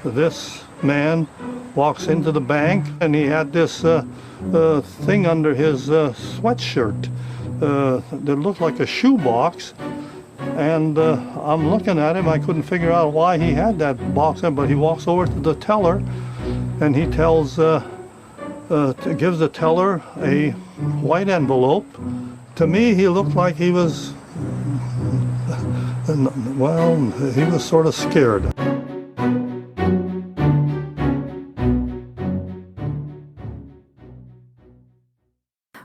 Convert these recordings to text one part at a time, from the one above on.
this man walks into the bank, and he had this thing under his sweatshirt that looked like a shoebox. And I'm looking at him. I couldn't figure out why he had that box in, but he walks over to the teller, and he tells, gives the teller a white envelope. To me, he looked like he was, well, he was sort of scared.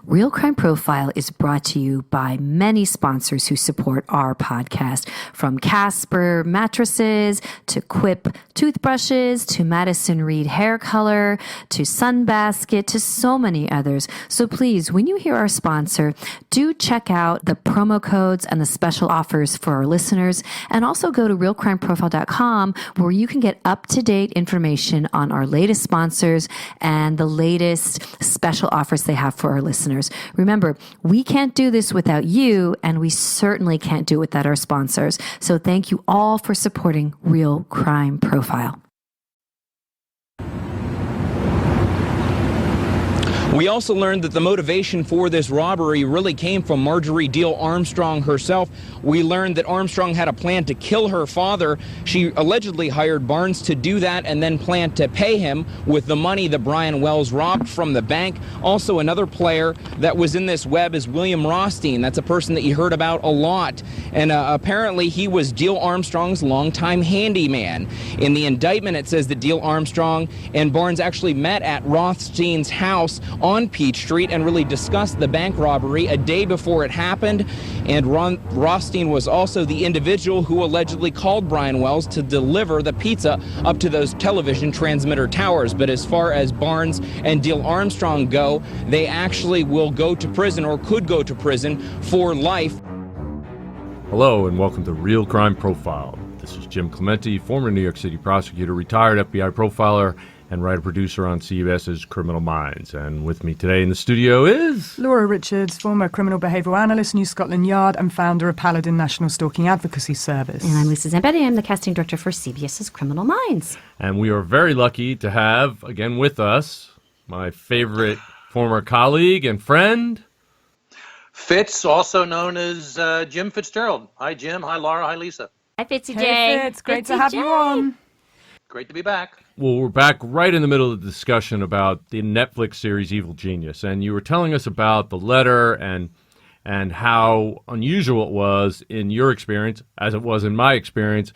Real Crime Profile is brought to you by many sponsors who support our podcast, from Casper mattresses to Quip toothbrushes to Madison Reed hair color to Sunbasket to so many others. So please, when you hear our sponsor, do check out the promo codes and the special offers for our listeners, and also go to realcrimeprofile.com where you can get up-to-date information on our latest sponsors and the latest special offers they have for our listeners. Remember, we can't do this without you, and we certainly can't do it without our sponsors. So thank you all for supporting Real Crime Profile. We also learned that the motivation for this robbery really came from Marjorie Deal Armstrong herself. We learned that Armstrong had a plan to kill her father. She allegedly hired Barnes to do that and then planned to pay him with the money that Brian Wells robbed from the bank. Also, another player that was in this web is William Rothstein. That's a person that you heard about a lot. And apparently he was Deal Armstrong's longtime handyman. In the indictment, it says that Deal Armstrong and Barnes actually met at Rothstein's house on Peach Street and really discussed the bank robbery a day before it happened. And Rothstein was also the individual who allegedly called Brian Wells to deliver the pizza up to those television transmitter towers. But as far as Barnes and Deal Armstrong go, they actually will go to prison, or could go to prison, for life. Hello and welcome to Real Crime Profile. This is Jim Clemente, former New York City prosecutor, retired FBI profiler, and writer-producer on CBS's Criminal Minds. And with me today in the studio is... Laura Richards, former criminal behavioural analyst, New Scotland Yard, and founder of Paladin National Stalking Advocacy Service. And I'm Lisa Zambetti. I'm the casting director for CBS's Criminal Minds. And we are very lucky to have, again with us, my favorite former colleague and friend... Fitz, also known as Jim Fitzgerald. Hi, Jim. Hi, Laura. Hi, Lisa. Hi, Fitzy J. Hey, Fitz. Great to have you on. Great to be back. Well, we're back right in the middle of the discussion about the Netflix series Evil Genius, and you were telling us about the letter and how unusual it was in your experience, as it was in my experience,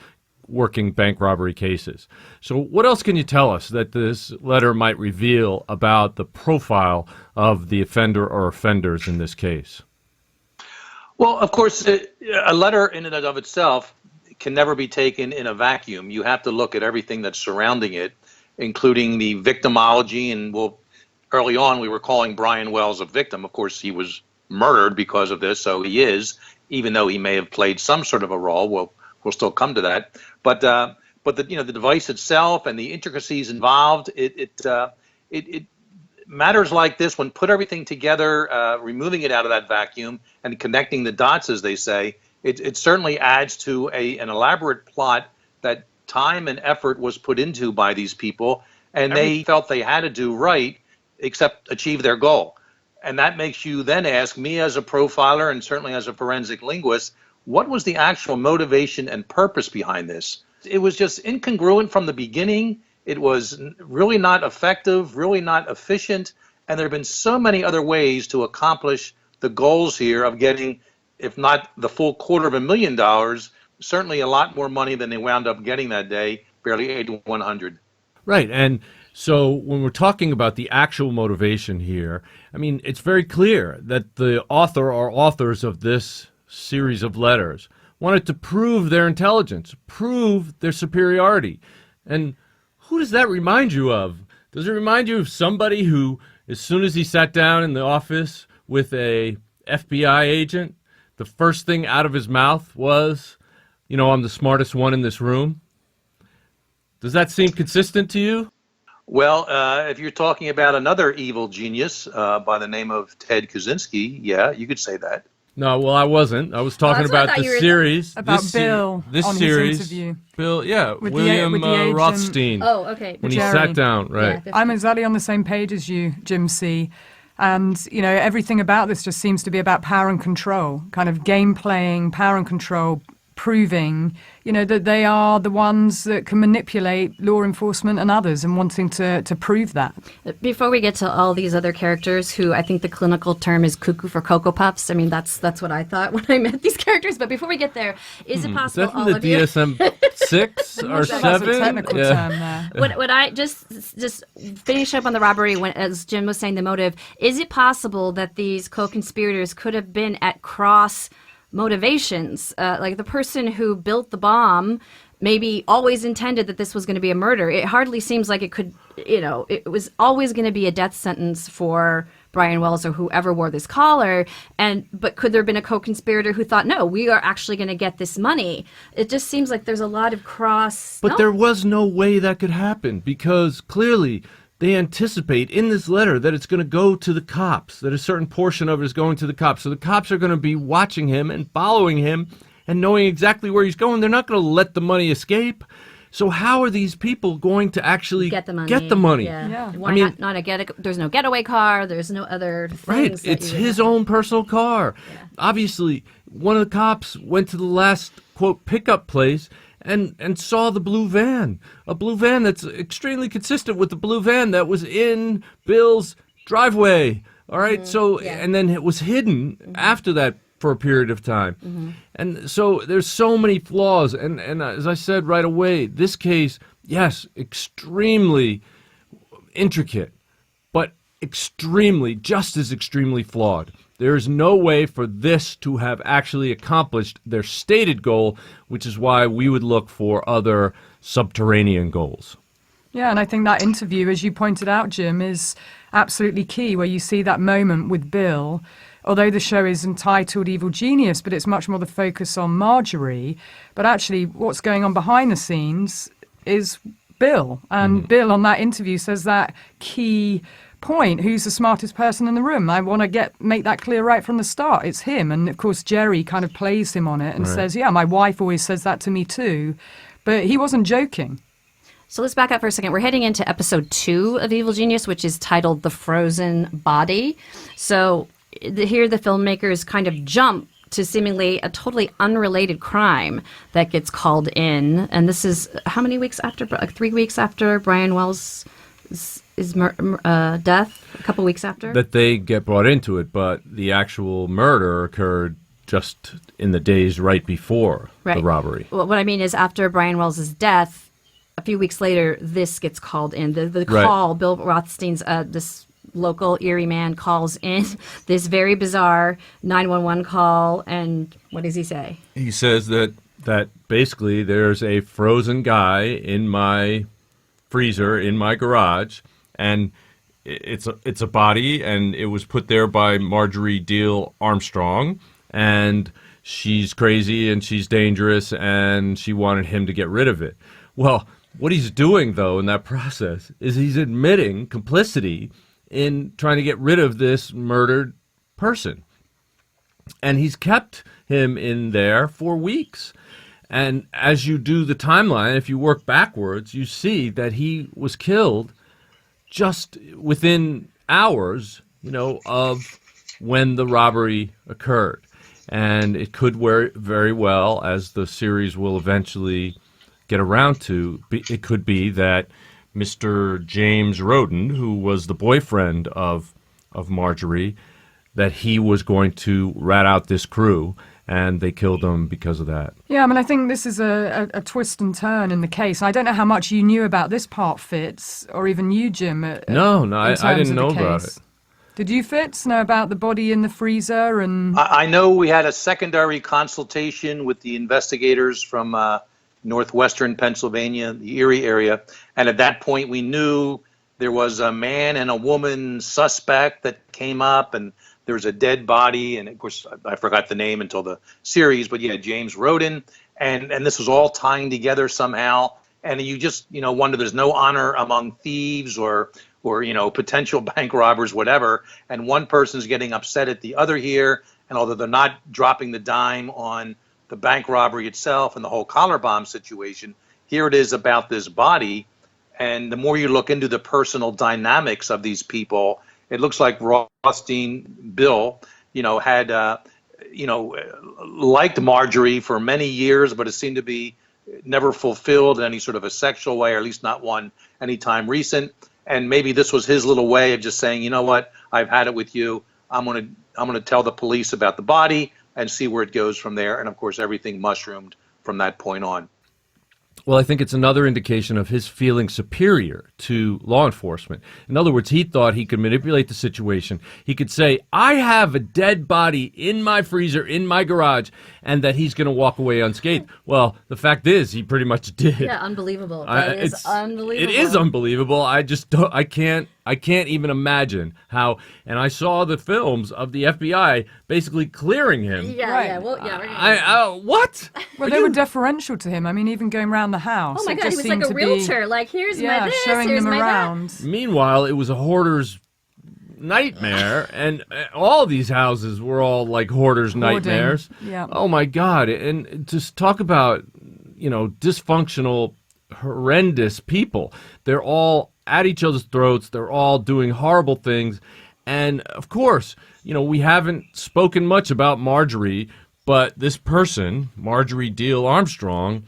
working bank robbery cases. So what else can you tell us that this letter might reveal about the profile of the offender or offenders in this case? Well, of course, a letter in and of itself can never be taken in a vacuum. You have to look at everything that's surrounding it, including the victimology. And early on, we were calling Brian Wells a victim. Of course, he was murdered because of this, so he is, even though he may have played some sort of a role. We'll still come to that. But the device itself and the intricacies involved, it matters like this, when put everything together, removing it out of that vacuum and connecting the dots, as they say, it certainly adds to an elaborate plot that time and effort was put into by these people, and they felt they had to do right except achieve their goal. And that makes you then ask me, as a profiler and certainly as a forensic linguist, what was the actual motivation and purpose behind this? It was just incongruent from the beginning. It was really not effective, really not efficient, and there have been so many other ways to accomplish the goals here of getting, if not the full $250,000, certainly a lot more money than they wound up getting that day, barely $8,100. Right, and so when we're talking about the actual motivation here, I mean, it's very clear that the author or authors of this series of letters wanted to prove their intelligence, prove their superiority. And who does that remind you of? Does it remind you of somebody who, as soon as he sat down in the office with a FBI agent, the first thing out of his mouth was, I'm the smartest one in this room? Does that seem consistent to you? Well, if you're talking about another evil genius by the name of Ted Kaczynski, yeah, you could say that. No, well, I wasn't. I was talking that's what I about thought the you were- series. About this Bill this on his series. interview. Bill, yeah, With the William agent. Rothstein. Oh, okay. when he Jerry. sat down, right? Yeah, I'm exactly on the same page as you, Jim C. And, everything about this just seems to be about power and control, kind of game playing, power and control, proving, that they are the ones that can manipulate law enforcement and others and wanting to prove that. Before we get to all these other characters, who I think the clinical term is cuckoo for Cocoa Puffs. I mean, that's what I thought when I met these characers. But before we get there, is it Is possible that all from the of you... DSM-6 or That's a 7? technical term there. What I just finish up on the robbery, as Jim was saying, the motive. Is it possible that these co-conspirators could have been at cross motivations? Like the person who built the bomb maybe always intended that this was going to be a murder. It hardly seems like it could, it was always going to be a death sentence for Brian Wells or whoever wore this collar. But could there have been a co-conspirator who thought, no, we are actually going to get this money? It just seems like there's a lot of cross. But there was no way that could happen, because clearly they anticipate in this letter that it's going to go to the cops, that a certain portion of it is going to the cops. So the cops are going to be watching him and following him and knowing exactly where he's going. They're not going to let the money escape. So how are these people going to actually get the money? Yeah. Why I mean, there's no getaway car. There's no other things. Right, that it's you would his have. own personal car. Yeah. Obviously, one of the cops went to the last, quote, pickup place and saw the blue van. A blue van that's extremely consistent with the blue van that was in Bill's driveway. All right, so, yeah. and then it was hidden after that for a period of time. And so there's so many flaws. And as I said right away, this case, yes, extremely intricate, but just as extremely flawed. There is no way for this to have actually accomplished their stated goal, which is why we would look for other subterranean goals. Yeah, and I think that interview, as you pointed out, Jim, is absolutely key, where you see that moment with Bill. Although the show is entitled Evil Genius, but it's much more the focus on Marjorie. But actually, what's going on behind the scenes is Bill. And Bill, on that interview, says that key point: who's the smartest person in the room? I want to make that clear right from the start. It's him. And of course, Jerry kind of plays him on it and says, yeah, my wife always says that to me too. But he wasn't joking. So let's back up for a second. We're heading into episode 2 of Evil Genius, which is titled The Frozen Body. So here the filmmakers kind of jump to seemingly a totally unrelated crime that gets called in. And this is how many weeks after? 3 weeks after Brian Wells' death? A couple weeks after? That they get brought into it, but the actual murder occurred just in the days right before the robbery. Well, what I mean is after Brian Wells' death, a few weeks later, this gets called in. The call, Bill Rothstein's, this local Erie man calls in this very bizarre 911 call, and what does he say? He says that basically there's a frozen guy in my freezer in my garage, and it's a body, and it was put there by Marjorie Deal Armstrong, and she's crazy and she's dangerous, and she wanted him to get rid of it. Well, what he's doing, though, in that process is he's admitting complicity in trying to get rid of this murdered person. And he's kept him in there for weeks. And as you do the timeline, if you work backwards, you see that he was killed just within hours, of when the robbery occurred. And it could very well, as the series will eventually get around to, it could be that Mr. James Roden, who was the boyfriend of Marjorie, that he was going to rat out this crew, and they killed him because of that. Yeah, I mean, I think this is a twist and turn in the case. I don't know how much you knew about this part, Fitz, or even you, Jim. No, I didn't know about it. Did you, Fitz, know about the body in the freezer? And I know we had a secondary consultation with the investigators from northwestern Pennsylvania, the Erie area. And at that point, we knew there was a man and a woman suspect that came up, and there was a dead body. And of course, I forgot the name until the series, but yeah, James Roden. And this was all tying together somehow. And you just, wonder, there's no honor among thieves or potential bank robbers, whatever. And one person's getting upset at the other here. And although they're not dropping the dime on the bank robbery itself and the whole collar bomb situation, here it is about this body. And the more you look into the personal dynamics of these people, it looks like Rothstein Bill, had, liked Marjorie for many years, but it seemed to be never fulfilled in any sort of a sexual way, or at least not one anytime recent. And maybe this was his little way of just saying, you know what, I've had it with you. I'm gonna tell the police about the body and see where it goes from there. And of course, everything mushroomed from that point on. Well, I think it's another indication of his feeling superior to law enforcement. In other words, he thought he could manipulate the situation. He could say, I have a dead body in my freezer, in my garage, and that he's going to walk away unscathed. Well, the fact is, he pretty much did. Yeah, unbelievable. That is unbelievable. It is unbelievable. I can't even imagine how, and I saw the films of the FBI basically clearing him. Yeah, Right. yeah. Well, yeah. What? Well, they were deferential to him. I mean, even going around the house. Oh my it God, just he was seemed like a to be- realtor. Like, here's my this, showing here's them my around. Meanwhile, it was a hoarder's nightmare, and all these houses were all like hoarders' nightmares. Yeah. Oh my God! And just talk about dysfunctional, horrendous people. They're all at each other's throats. They're all doing horrible things, and of course, we haven't spoken much about Marjorie, but this person, Marjorie Deal Armstrong.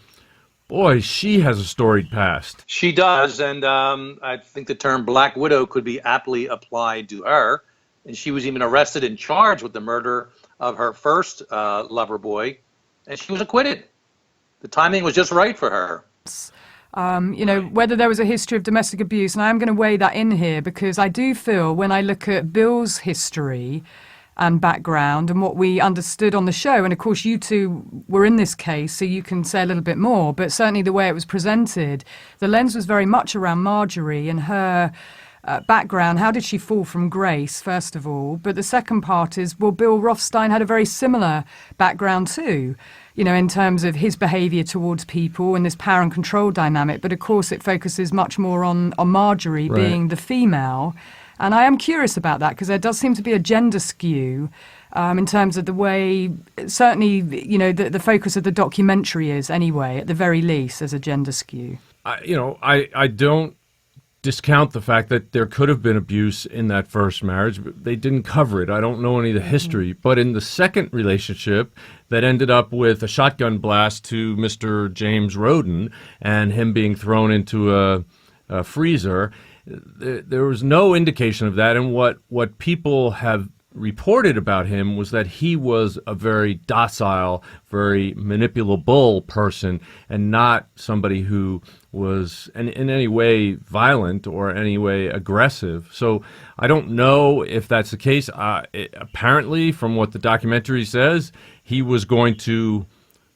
Boy, she has a storied past. She does, and I think the term Black Widow could be aptly applied to her. And she was even arrested and charged with the murder of her first lover boy, and she was acquitted. The timing was just right for her. Whether there was a history of domestic abuse, and I'm going to weigh that in here because I do feel when I look at Bill's history and background and what we understood on the show, and of course you two were in this case, so you can say a little bit more, but certainly the way it was presented, the lens was very much around Marjorie and her background. How did she fall from grace, first of all? But the second part is, well, Bill Rothstein had a very similar background too, in terms of his behaviour towards people and this power and control dynamic. But of course it focuses much more on Marjorie Right. being the female. And I am curious about that because there does seem to be a gender skew in terms of the way, certainly, the focus of the documentary is anyway, at the very least, there's a gender skew. I don't discount the fact that there could have been abuse in that first marriage, but they didn't cover it. I don't know any of the history. But in the second relationship that ended up with a shotgun blast to Mr. James Roden and him being thrown into a freezer, there was no indication of that. And what people have reported about him was that he was a very docile, very manipulable person and not somebody who was in any way violent or any way aggressive. So I don't know if that's the case. Apparently, from what the documentary says, he was going to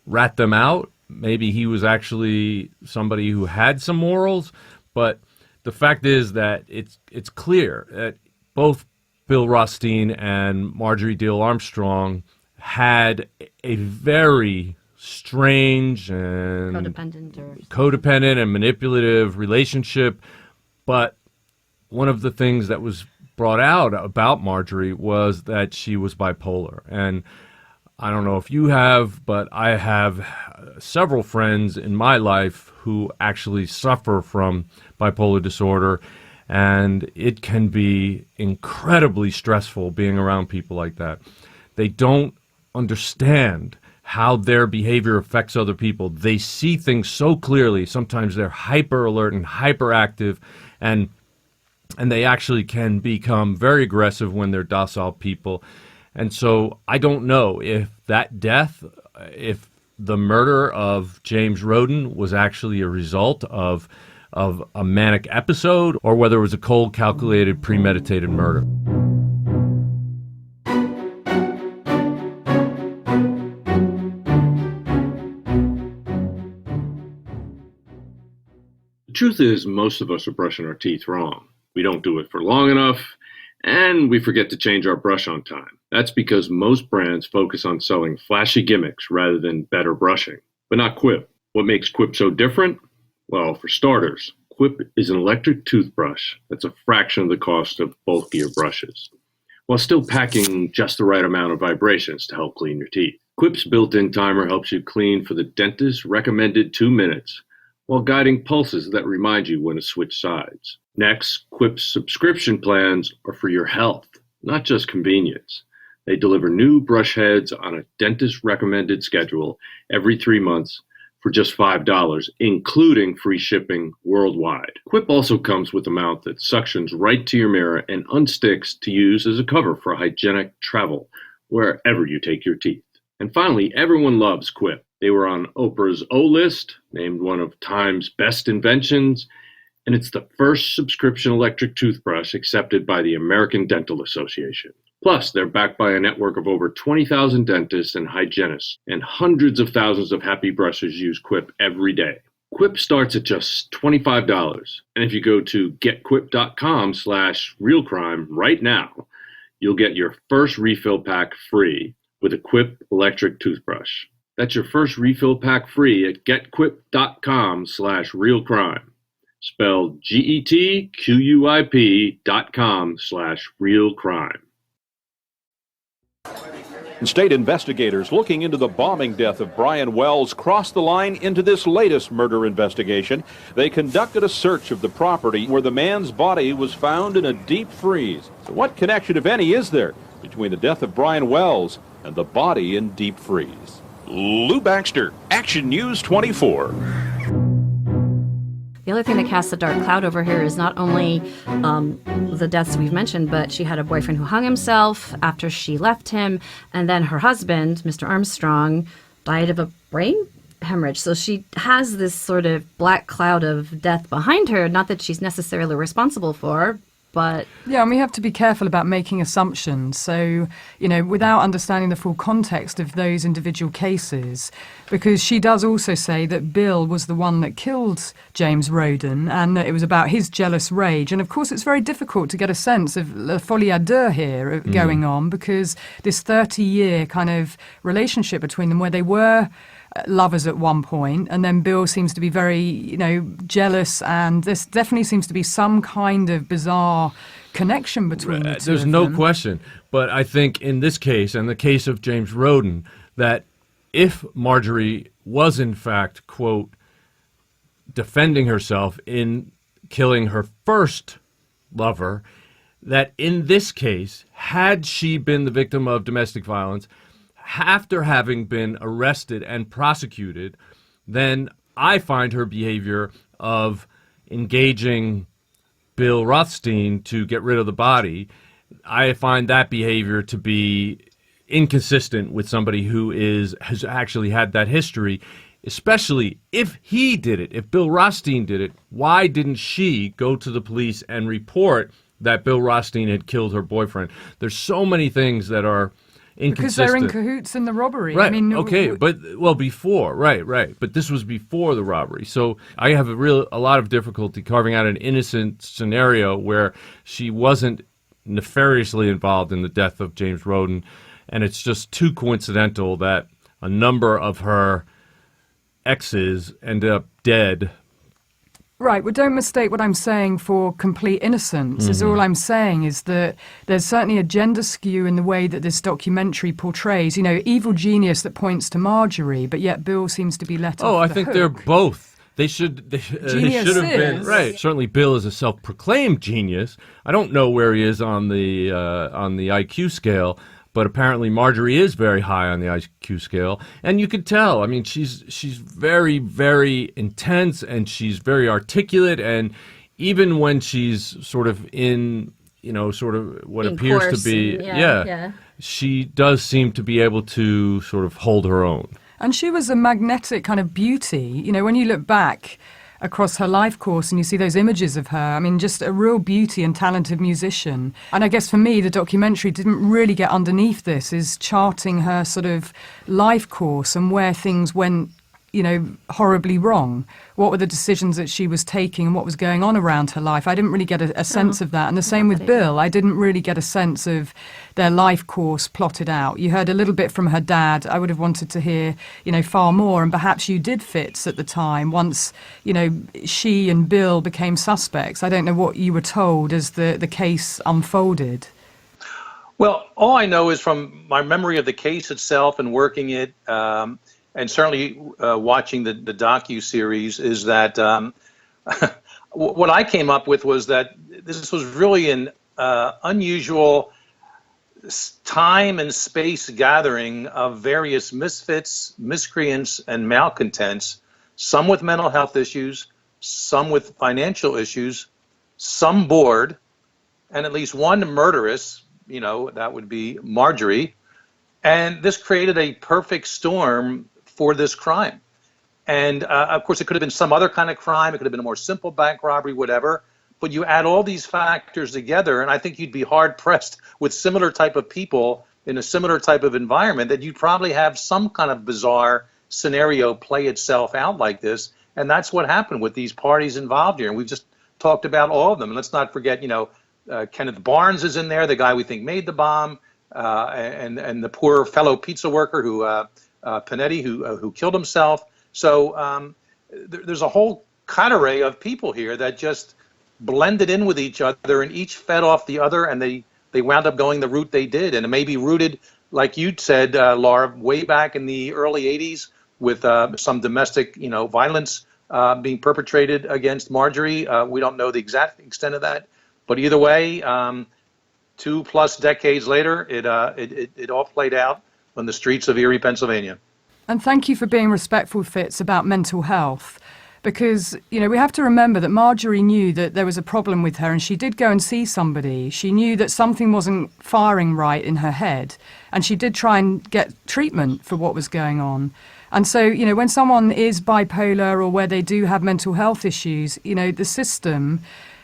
rat them out. Maybe he was actually somebody who had some morals, but the fact is that it's clear that both Bill Rothstein and Marjorie Deal Armstrong had a very strange and codependent and manipulative relationship. But one of the things that was brought out about Marjorie was that she was bipolar. And I don't know if you have, but I have several friends in my life who actually suffer from bipolar disorder. And it can be incredibly stressful being around people like that. They don't understand how their behavior affects other people. They see things so clearly. Sometimes they're hyper alert and hyperactive, and they actually can become very aggressive when they're docile people. And so I don't know if that death, if the murder of James Roden was actually a result of a manic episode, or whether it was a cold, calculated, premeditated murder. The truth is, most of us are brushing our teeth wrong. We don't do it for long enough, and we forget to change our brush on time. That's because most brands focus on selling flashy gimmicks rather than better brushing. But not Quip. What makes Quip so different? Well, for starters, Quip is an electric toothbrush that's a fraction of the cost of bulkier brushes. while still packing just the right amount of vibrations to help clean your teeth. Quip's built-in timer helps you clean for the dentist's recommended 2 minutes, while guiding pulses that remind you when to switch sides. Next, Quip's subscription plans are for your health, not just convenience. They deliver new brush heads on a dentist-recommended schedule every 3 months for just $5, including free shipping worldwide. Quip also comes with a mount that suctions right to your mirror and unsticks to use as a cover for hygienic travel wherever you take your teeth. And finally, everyone loves Quip. They were on Oprah's O List, named one of Time's best inventions, and it's the first subscription electric toothbrush accepted by the American Dental Association. Plus, they're backed by a network of over 20,000 dentists and hygienists, and hundreds of thousands of happy brushers use Quip every day. Quip starts at just $25, and if you go to getquip.com/realcrime right now, you'll get your first refill pack free with a Quip electric toothbrush. That's your first refill pack free at getquip.com/realcrime. Spelled GETQUIP.com/realcrime. State investigators looking into the bombing death of Brian Wells crossed the line into this latest murder investigation. They conducted a search of the property where the man's body was found in a deep freeze. So what connection, if any, is there between the death of Brian Wells and the body in deep freeze? Lou Baxter, Action News 24. The other thing that casts a dark cloud over her is not only the deaths we've mentioned, but she had a boyfriend who hung himself after she left him, and then her husband, Mr. Armstrong, died of a brain hemorrhage. So she has this sort of black cloud of death behind her, not that she's necessarily responsible for, but... Yeah, and we have to be careful about making assumptions. So, without understanding the full context of those individual cases, because she does also say that Bill was the one that killed James Roden and that it was about his jealous rage. And of course, it's very difficult to get a sense of la folie à deux here going on, because this 30-year kind of relationship between them where they were lovers at one point, and then Bill seems to be very, jealous, and this definitely seems to be some kind of bizarre connection between the two. There's no question, but I think in this case, and the case of James Roden, that if Marjorie was in fact, quote, defending herself in killing her first lover, that in this case, had she been the victim of domestic violence, after having been arrested and prosecuted, then I find her behavior of engaging Bill Rothstein to get rid of the body, I find that behavior to be inconsistent with somebody who has actually had that history, especially if he did it. If Bill Rothstein did it, why didn't she go to the police and report that Bill Rothstein had killed her boyfriend? There's so many things that are because they're in cahoots in the robbery. Right. Before. Right. But this was before the robbery. So I have a lot of difficulty carving out an innocent scenario where she wasn't nefariously involved in the death of James Roden. And it's just too coincidental that a number of her exes ended up dead. Right, well, don't mistake what I'm saying for complete innocence. Is all I'm saying is that there's certainly a gender skew in the way that this documentary portrays, evil genius that points to Marjorie, but yet Bill seems to be let off I the think hook. They're both. They should have been right. Certainly, Bill is a self-proclaimed genius. I don't know where he is on the IQ scale, but apparently Marjorie is very high on the IQ scale, and you could tell. I mean, she's very, very intense, and she's very articulate, and even when she's sort of in, sort of what in appears to be, she does seem to be able to sort of hold her own. And she was a magnetic kind of beauty. When you look back across her life course and you see those images of her, I mean, just a real beauty and talented musician. And I guess for me, the documentary didn't really get underneath this, is charting her sort of life course and where things went, horribly wrong. What were the decisions that she was taking and what was going on around her life? I didn't really get a sense of that. And the same with Bill. I didn't really get a sense of their life course plotted out. You heard a little bit from her dad. I would have wanted to hear, far more. And perhaps you did, Fitz, at the time, once, she and Bill became suspects. I don't know what you were told as the case unfolded. Well, all I know is from my memory of the case itself and working it, and certainly watching the docu-series, is that what I came up with was that this was really an unusual time and space gathering of various misfits, miscreants, and malcontents, some with mental health issues, some with financial issues, some bored, and at least one murderous, that would be Marjorie. And this created a perfect storm for this crime. And of course, it could have been some other kind of crime. It could have been a more simple bank robbery, whatever. But you add all these factors together, and I think you'd be hard pressed with similar type of people in a similar type of environment that you'd probably have some kind of bizarre scenario play itself out like this. And that's what happened with these parties involved here. And we've just talked about all of them. And let's not forget, Kenneth Barnes is in there, the guy we think made the bomb, and the poor fellow pizza worker Panetti, who killed himself. So there's a whole cadre of people here that just blended in with each other, and each fed off the other, and they wound up going the route they did. And it may be rooted, like you said, Laura, way back in the early 80s with some domestic, violence being perpetrated against Marjorie. We don't know the exact extent of that. But either way, 2+ decades later, it all played out on the streets of Erie, Pennsylvania. And thank you for being respectful, Fitz, about mental health. Because, we have to remember that Marjorie knew that there was a problem with her, and she did go and see somebody. She knew that something wasn't firing right in her head, and she did try and get treatment for what was going on. And so, when someone is bipolar or where they do have mental health issues, the system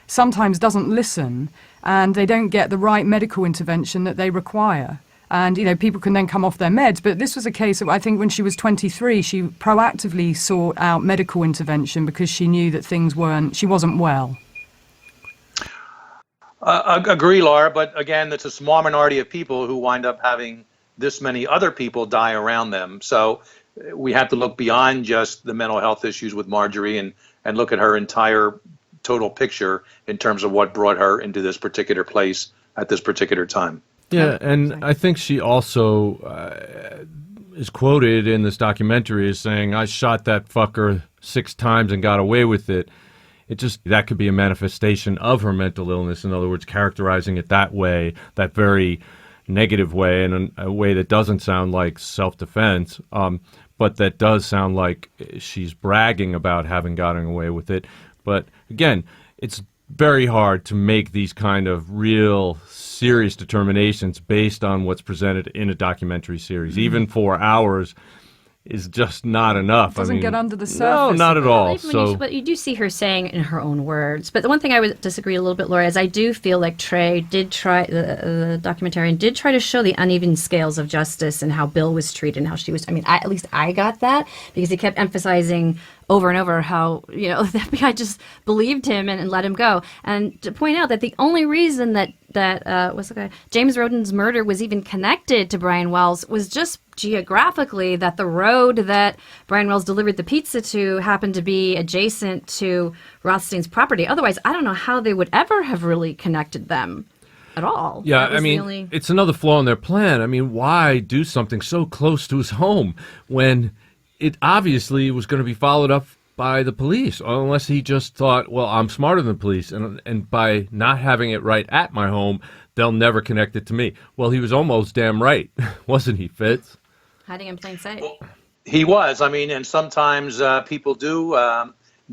sometimes doesn't listen, and they don't get the right medical intervention that they require. And, people can then come off their meds. But this was a case of, I think when she was 23, she proactively sought out medical intervention because she knew that she wasn't well. Agree, Laura. But again, it's a small minority of people who wind up having this many other people die around them. So we have to look beyond just the mental health issues with Marjorie and look at her entire total picture in terms of what brought her into this particular place at this particular time. Yeah, and I think she also is quoted in this documentary as saying, "I shot that fucker 6 times and got away with it." That could be a manifestation of her mental illness. In other words, characterizing it that way, that very negative way, and a way that doesn't sound like self-defense, but that does sound like she's bragging about having gotten away with it. But again, it's very hard to make these kind of real serious determinations based on what's presented in a documentary series. Mm-hmm. Even 4 hours is just not enough. Doesn't get under the surface. No, not at all. But you do see her saying in her own words. But the one thing I would disagree a little bit, Laura, is I do feel like Trey did try, the documentarian did try to show the uneven scales of justice and how Bill was treated and how she was. At least I got that because he kept emphasizing over and over how, the FBI just believed him and let him go. And to point out that the only reason that what's the guy, James Roden's murder was even connected to Brian Wells was just geographically that the road that Brian Wells delivered the pizza to happened to be adjacent to Rothstein's property. Otherwise, I don't know how they would ever have really connected them at all. Yeah, it's another flaw in their plan. Why do something so close to his home when it obviously was going to be followed up by the police, unless he just thought, well, I'm smarter than the police, and by not having it right at my home, they'll never connect it to me. Well, he was almost damn right, wasn't he, Fitz? Hiding in plain sight. Well, he was. And sometimes people do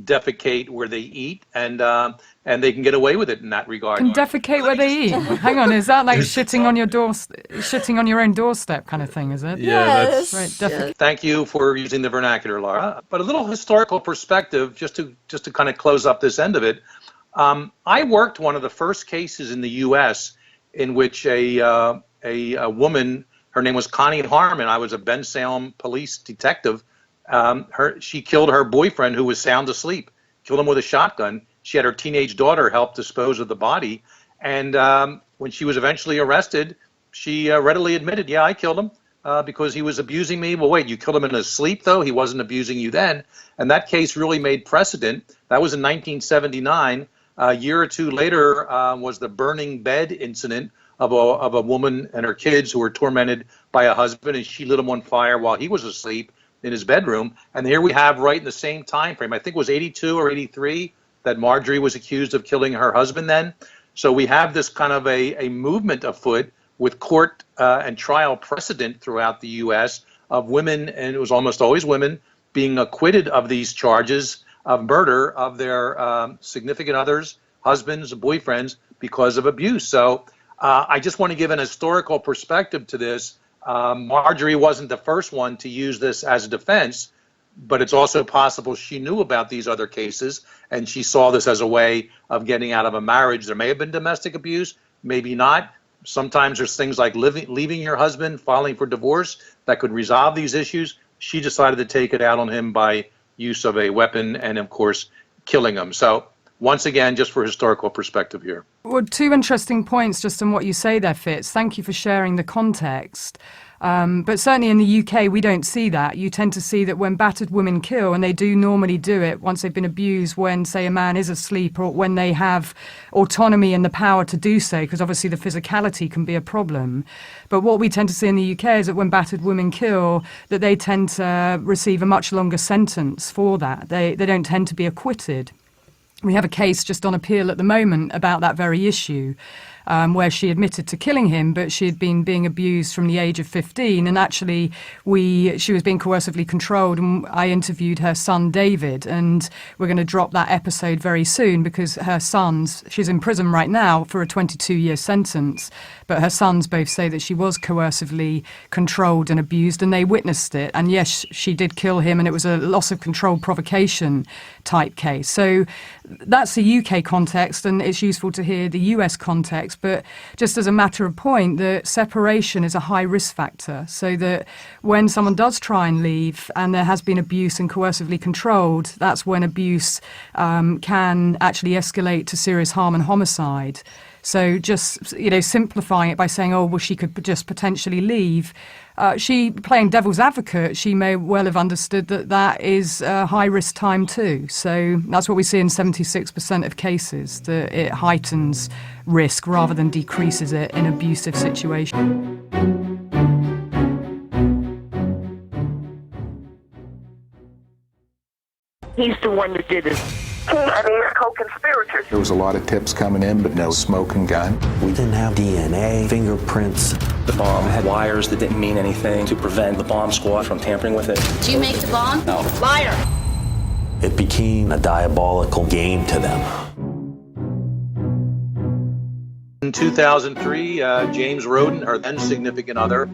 defecate where they eat, and they can get away with it in that regard. Can defecate where they eat? Hang on, is that like shitting on your own doorstep kind of thing? Is it? Yeah, yes. that's right. Thank you for using the vernacular, Laura. But a little historical perspective, just to kind of close up this end of it. I worked one of the first cases in the U.S. in which a woman, her name was Connie Harmon. I was a Ben Salem police detective. She killed her boyfriend who was sound asleep, killed him with a shotgun. She had her teenage daughter help dispose of the body. And when she was eventually arrested, she readily admitted, yeah, I killed him because he was abusing me. Well, wait, you killed him in his sleep, though? He wasn't abusing you then. And that case really made precedent. That was in 1979. A year or two later was the burning bed incident of a woman and her kids who were tormented by a husband, and she lit him on fire while he was asleep in his bedroom. And here we have, right in the same time frame, I think it was 82 or 83, that Marjorie was accused of killing her husband then. So we have this kind of a movement afoot with court and trial precedent throughout the U.S. of women, and it was almost always women, being acquitted of these charges of murder of their significant others, husbands, boyfriends, because of abuse. So I just want to give an historical perspective to this. Marjorie wasn't the first one to use this as a defense, but it's also possible she knew about these other cases and she saw this as a way of getting out of a marriage. There may have been domestic abuse, maybe not. Sometimes there's things like leaving your husband, filing for divorce that could resolve these issues. She decided to take it out on him by use of a weapon and, of course, killing him. So once again, just for historical perspective here. Well, two interesting points just on what you say there, Fitz. Thank you for sharing the context. But certainly in the UK, we don't see that. You tend to see that when battered women kill, and they do normally do it once they've been abused, when, say, a man is asleep or when they have autonomy and the power to do so, because obviously the physicality can be a problem. But what we tend to see in the UK is that when battered women kill, that they tend to receive a much longer sentence for that. They don't tend to be acquitted. We have a case just on appeal at the moment about that very issue, where she admitted to killing him, but she had been being abused from the age of 15. And actually, she was being coercively controlled. And I interviewed her son, David, and we're going to drop that episode very soon because her sons, she's in prison right now for a 22-year sentence, but her sons both say that she was coercively controlled and abused, and they witnessed it. And yes, she did kill him, and it was a loss of control provocation type case. So that's the UK context, and it's useful to hear the US context. But just as a matter of point, the separation is a high risk factor, so that when someone does try and leave and there has been abuse and coercively controlled, that's when abuse can actually escalate to serious harm and homicide. So just, simplifying it by saying, oh, well, she could just potentially leave. She, playing devil's advocate, she may well have understood that is a high-risk time too. So that's what we see in 76% of cases, that it heightens risk rather than decreases it in abusive situations. He's the one that did it. They're co-conspirators. There was a lot of tips coming in, but no smoking gun. We didn't have DNA, fingerprints. The bomb had wires that didn't mean anything to prevent the bomb squad from tampering with it. Do you make the bomb? No. Liar! It became a diabolical game to them. In 2003, James Roden, her then significant other,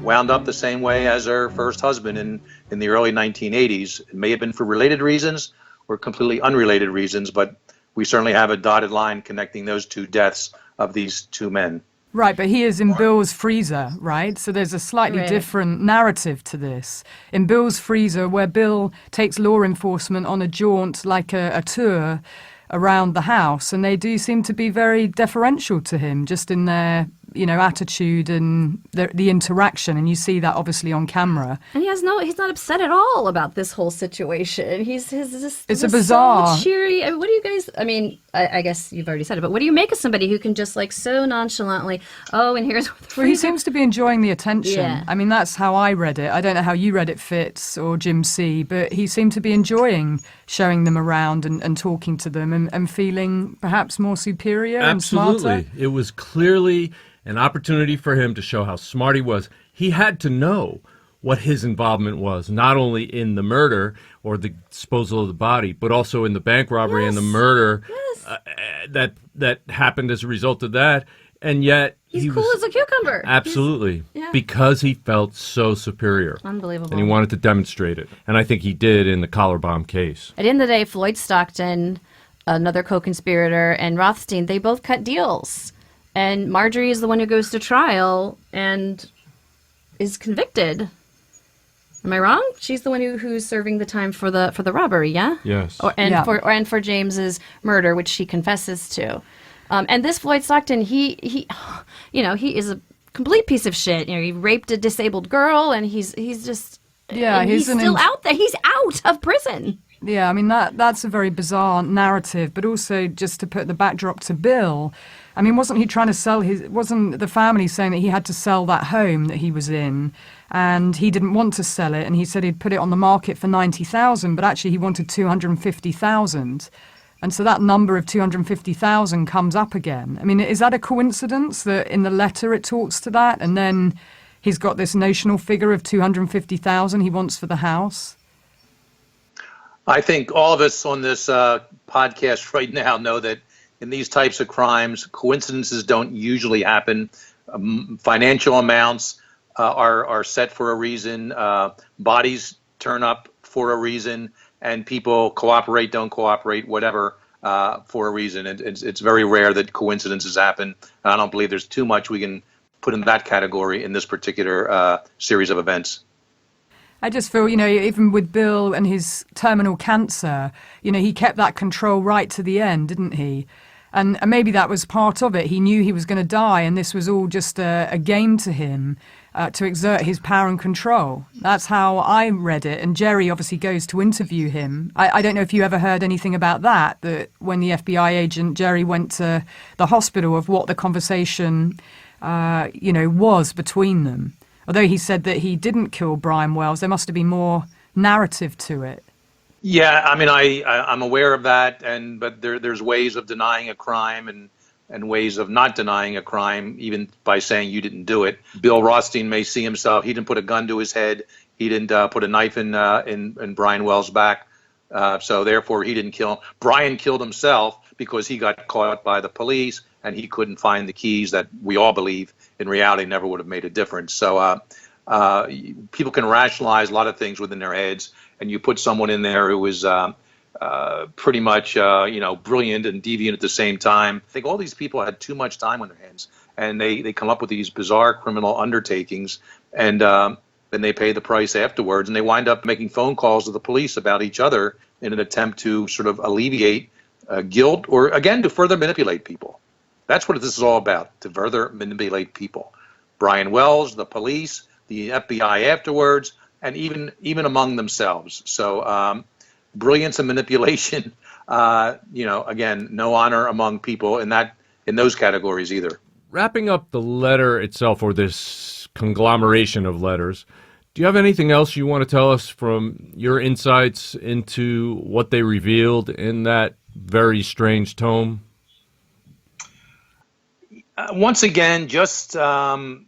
wound up the same way as her first husband in the early 1980s. It may have been for related reasons or completely unrelated reasons, but we certainly have a dotted line connecting those two deaths of these two men. Right, but he is in Bill's freezer, right? So there's a slightly different narrative to this. In Bill's freezer, where Bill takes law enforcement on a jaunt, like a tour around the house, and they do seem to be very deferential to him, just in their attitude and the interaction, and you see that obviously on camera. And he's not upset at all about this whole situation. It's a bizarre, so cheery. I mean, what do you guys? I mean, I guess you've already said it, but what do you make of somebody who can just so nonchalantly? Oh, and here's. Well, he seems to be enjoying the attention. Yeah. I mean, that's how I read it. I don't know how you read it, Fitz or Jim C, but he seemed to be enjoying showing them around and talking to them and feeling perhaps more superior and smarter. Absolutely, it was clearly an opportunity for him to show how smart he was. He had to know what his involvement was, not only in the murder or the disposal of the body, but also in the bank robbery and the murder that happened as a result of that. And yet he's cool as a cucumber. Absolutely, because he felt so superior. Unbelievable. And he wanted to demonstrate it. And I think he did in the collar bomb case. At the end of the day, Floyd Stockton, another co-conspirator, and Rothstein, they both cut deals. And Marjorie is the one who goes to trial and is convicted. Am I wrong? She's the one who's serving the time for the robbery, yeah? Yes. And for James's murder, which she confesses to. And this Floyd Stockton, he is a complete piece of shit. He raped a disabled girl, and he's just. Yeah, he's still out there. He's out of prison. Yeah, I mean, that's a very bizarre narrative, but also just to put the backdrop to Bill, I mean, wasn't he trying to sell wasn't the family saying that he had to sell that home that he was in, and he didn't want to sell it, and he said he'd put it on the market for 90,000, but actually he wanted 250,000. And so that number of 250,000 comes up again. I mean, is that a coincidence that in the letter it talks to that, and then he's got this notional figure of 250,000 he wants for the house? I think all of us on this podcast right now know that in these types of crimes, coincidences don't usually happen. Financial amounts are set for a reason. Bodies turn up for a reason, and people cooperate, don't cooperate, whatever, for a reason. It's very rare that coincidences happen. I don't believe there's too much we can put in that category in this particular series of events. I just feel, even with Bill and his terminal cancer, he kept that control right to the end, didn't he? And maybe that was part of it. He knew he was going to die, and this was all just a game to him to exert his power and control. That's how I read it. And Jerry obviously goes to interview him. I don't know if you ever heard anything about that when the FBI agent Jerry went to the hospital, of what the conversation, was between them. Although he said that he didn't kill Brian Wells, there must have been more narrative to it. Yeah, I mean, I'm aware of that, but there's ways of denying a crime and ways of not denying a crime, even by saying you didn't do it. Bill Rothstein may see himself. He didn't put a gun to his head. He didn't put a knife in Brian Wells' back. So therefore, he didn't kill him. Brian killed himself because he got caught by the police and he couldn't find the keys that we all believe in reality never would have made a difference. So people can rationalize a lot of things within their heads, and you put someone in there who is pretty much brilliant and deviant at the same time. I think all these people had too much time on their hands, and they come up with these bizarre criminal undertakings, and then they pay the price afterwards, and they wind up making phone calls to the police about each other in an attempt to sort of alleviate guilt, or again to further manipulate people. That's what this is all about, to further manipulate people. Brian Wells, the police, the FBI afterwards, and even among themselves. So brilliance and manipulation, again, no honor among people in those categories either. Wrapping up the letter itself, or this conglomeration of letters, do you have anything else you want to tell us from your insights into what they revealed in that very strange tome? Once again, just the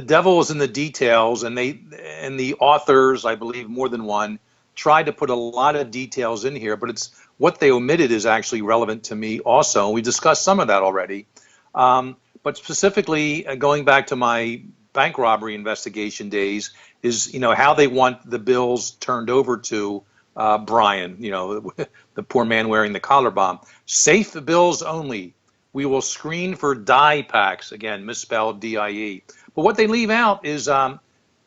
devil is in the details, and the authors, I believe more than one, tried to put a lot of details in here, but it's what they omitted is actually relevant to me also. We discussed some of that already, but specifically going back to my bank robbery investigation days is how they want the bills turned over to Brian, the poor man wearing the collar bomb. Safe bills only. We will screen for die packs, again, misspelled D-I-E. But what they leave out is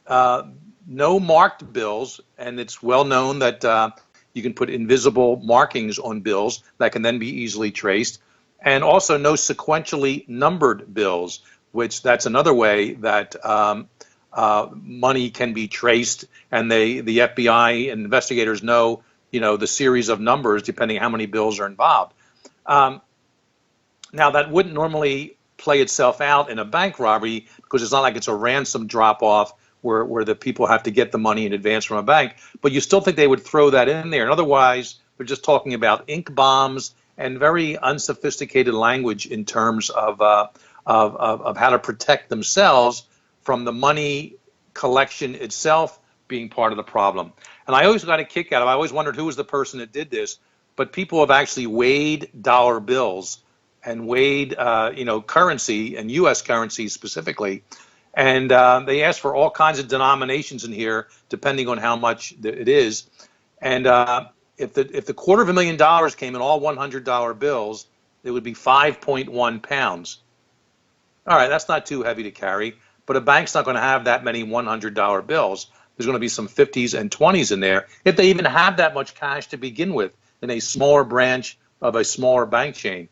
no marked bills, and it's well known that you can put invisible markings on bills that can then be easily traced, and also no sequentially numbered bills, which that's another way that money can be traced, and the FBI and investigators know, the series of numbers depending on how many bills are involved. Now, that wouldn't normally play itself out in a bank robbery because it's not like it's a ransom drop-off where the people have to get the money in advance from a bank, but you still think they would throw that in there. And otherwise, they're just talking about ink bombs and very unsophisticated language in terms of how to protect themselves from the money collection itself being part of the problem. And I always got a kick out of it. I always wondered who was the person that did this, but people have actually weighed dollar bills and weighed, currency, and U.S. currency specifically. And they asked for all kinds of denominations in here, depending on how much it is. And if the $250,000 came in all $100 bills, it would be 5.1 pounds. All right, that's not too heavy to carry, but a bank's not going to have that many $100 bills. There's going to be some 50s and 20s in there, if they even have that much cash to begin with in a smaller branch of a smaller bank chain.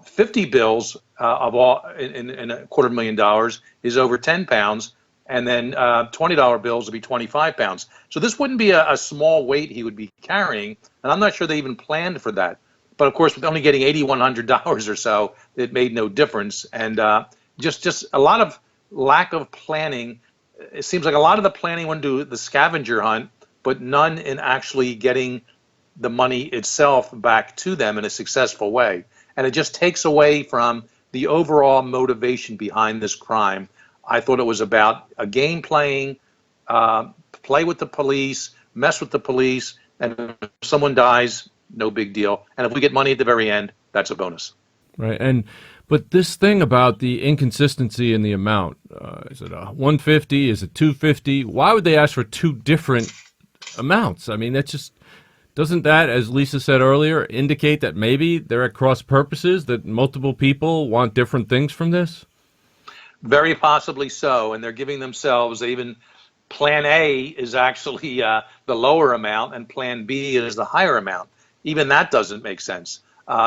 50 bills of all in $250,000 is over 10 pounds, and then $20 bills would be 25 pounds. So this wouldn't be a small weight he would be carrying, and I'm not sure they even planned for that. But of course, with only getting $8,100 or so, it made no difference. And just a lot of lack of planning. It seems like a lot of the planning went to the scavenger hunt, but none in actually getting the money itself back to them in a successful way. And it just takes away from the overall motivation behind this crime. I thought it was about a game playing, play with the police, mess with the police, and if someone dies, no big deal. And if we get money at the very end, that's a bonus. Right. But this thing about the inconsistency in the amount, is it 150? Is it 250? Why would they ask for two different amounts? I mean, that's just, doesn't that, as Lisa said earlier, indicate that maybe they're at cross purposes, that multiple people want different things from this? Very possibly so. And they're giving themselves even plan A is actually the lower amount and plan B is the higher amount. Even that doesn't make sense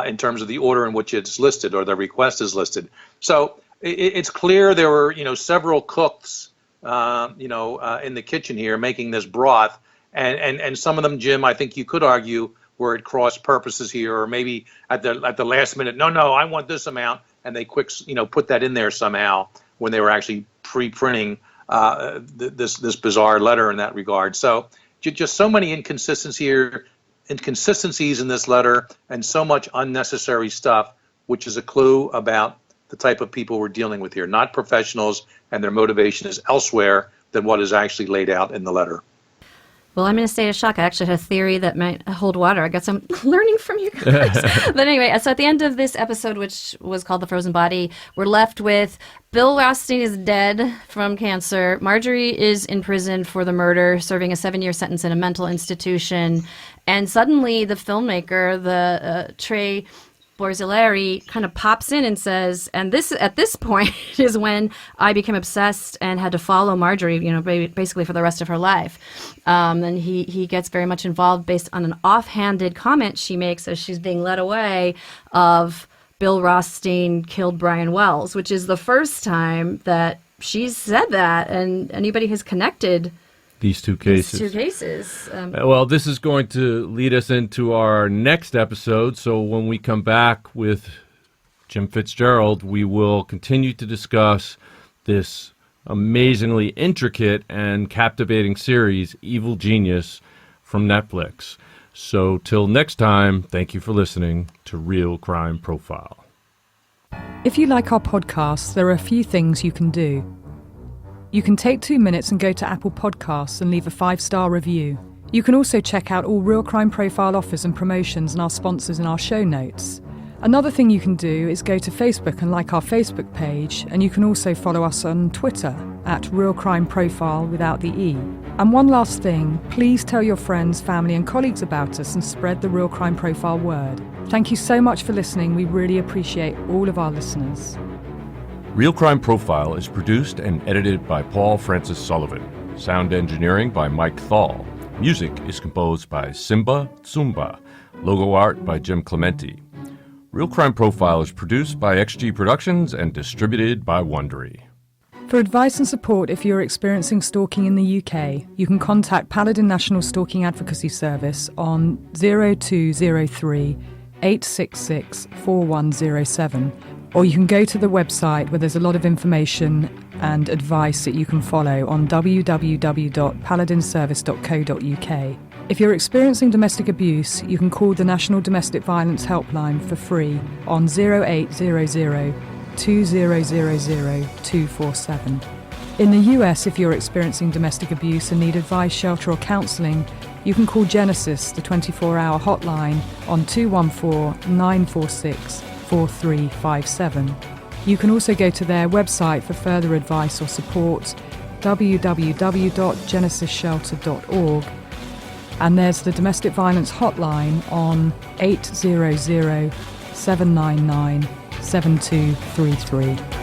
in terms of the order in which it's listed or the request is listed. So it's clear there were, several cooks, in the kitchen here making this broth. And some of them, Jim, I think you could argue were at cross purposes here, or maybe at the last minute, no, I want this amount. And they put that in there somehow when they were actually pre-printing this bizarre letter in that regard. So just so many inconsistencies in this letter and so much unnecessary stuff, which is a clue about the type of people we're dealing with here, not professionals, and their motivation is elsewhere than what is actually laid out in the letter. Well, I'm in a state of shock. I actually had a theory that might hold water. I got some learning from you guys. But anyway, so at the end of this episode, which was called The Frozen Body, we're left with Bill Rothstein is dead from cancer. Marjorie is in prison for the murder, serving a 7-year sentence in a mental institution. And suddenly the filmmaker, the Trey Borzilleri, kind of pops in and says, and this at this point is when I became obsessed and had to follow Marjorie, basically for the rest of her life. And he gets very much involved based on an offhanded comment she makes as she's being led away of Bill Rothstein killed Brian Wells, which is the first time that she's said that and anybody has connected these two cases. Well, this is going to lead us into our next episode. So when we come back with Jim Fitzgerald, we will continue to discuss this amazingly intricate and captivating series, Evil Genius, from Netflix. So till next time, thank you for listening to Real Crime Profile. If you like our podcasts, there are a few things you can do. You can take 2 minutes and go to Apple Podcasts and leave a 5-star review. You can also check out all Real Crime Profile offers and promotions and our sponsors in our show notes. Another thing you can do is go to Facebook and like our Facebook page, and you can also follow us on Twitter at Real Crime Profile without the E. And one last thing, please tell your friends, family and colleagues about us and spread the Real Crime Profile word. Thank you so much for listening. We really appreciate all of our listeners. Real Crime Profile is produced and edited by Paul Francis Sullivan. Sound engineering by Mike Thal. Music is composed by Simba Tsumba. Logo art by Jim Clementi. Real Crime Profile is produced by XG Productions and distributed by Wondery. For advice and support if you're experiencing stalking in the UK, you can contact Paladin National Stalking Advocacy Service on 0203 866 4107. Or you can go to the website where there's a lot of information and advice that you can follow on www.paladinservice.co.uk. If you're experiencing domestic abuse, you can call the National Domestic Violence Helpline for free on 0800 2000 247. In the US, if you're experiencing domestic abuse and need advice, shelter or counselling, you can call Genesis, the 24-hour hotline, on 214-946-4357. You can also go to their website for further advice or support, www.genesisshelter.org. And there's the domestic violence hotline on 800-799-7233.